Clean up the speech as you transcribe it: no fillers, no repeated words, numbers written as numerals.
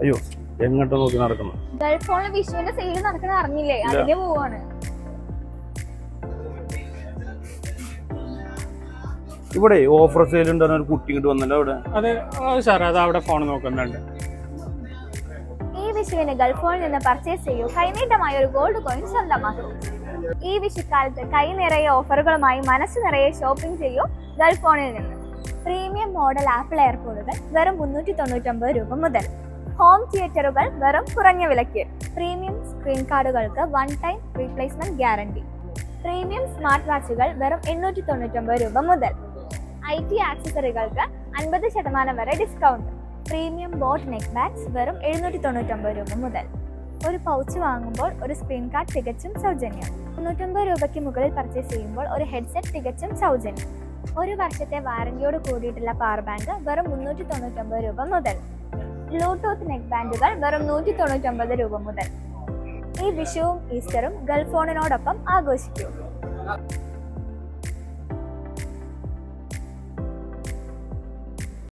അയ്യോ എങ്ങോട്ട് നോക്കി നടക്കുന്നു. ഗൾഫ് ഫോണിൽ വിഷുവിന്റെ സെയിൽ നടക്കണ അറിഞ്ഞില്ലേ? അതിന് പോവാണ്. ഇവിടെ ഓഫർ സെയിൽ ഉണ്ടെന്ന് ഒരു കുട്ടി ഇങ്ങോട്ട് വന്നല്ലോ അവിടെ. അതെ സാർ, അത് അവിടെ ഫോൺ നോക്കുന്നുണ്ട്. ഈ വിഷുവിന് ഗൾഫ് ഫോണിൽ നിന്ന് പർച്ചേസ് ചെയ്യൂ, കൈനീട്ടമായ ഒരു ഗോൾഡ് കോയിൻ സ്വന്തമാക്കൂ. ഈ വിഷുക്കാലത്ത് കൈ നിറയെ ഓഫറുകളുമായി മനസ്സ് നിറയെ ഷോപ്പിംഗ് ചെയ്യൂ ഗൾഫ് ഫോണിൽ നിന്ന്. പ്രീമിയം മോഡൽ ആപ്പിൾ എയർപോഡുകൾ വെറും 399 രൂപ മുതൽ. ഹോം തിയേറ്ററുകൾ വെറും കുറഞ്ഞ വിലയ്ക്ക്. പ്രീമിയം സ്ക്രീൻ കാർഡുകൾക്ക് 1 time replacement guarantee. Premium smart വാച്ചുകൾ വെറും 899 രൂപ മുതൽ. IT ആക്സസറികൾക്ക് 50% വരെ discount. Premium boat neck bags വെറും 799 രൂപ മുതൽ. ഒരു പൗച്ച് വാങ്ങുമ്പോൾ ഒരു സ്ക്രീൻ കാർഡ് തികച്ചും സൗജന്യം. 99 രൂപയ്ക്ക് മുകളിൽ പർച്ചേസ് ചെയ്യുമ്പോൾ ഒരു ഹെഡ്സെറ്റ് തികച്ചും സൗജന്യം. ഒരു വർഷത്തെ വാറന്റിയോട് കൂടിയിട്ടുള്ള പവർ ബാങ്ക് വെറും 399 രൂപ മുതൽ. ബ്ലൂടൂത്ത് നെക്ക് ബാൻഡുകൾ വെറും 199 രൂപ മുതൽ. ഈ വിഷുവും ഈസ്റ്ററും ഗൾഫ് ഫോണിനോടൊപ്പം ആഘോഷിക്കൂ.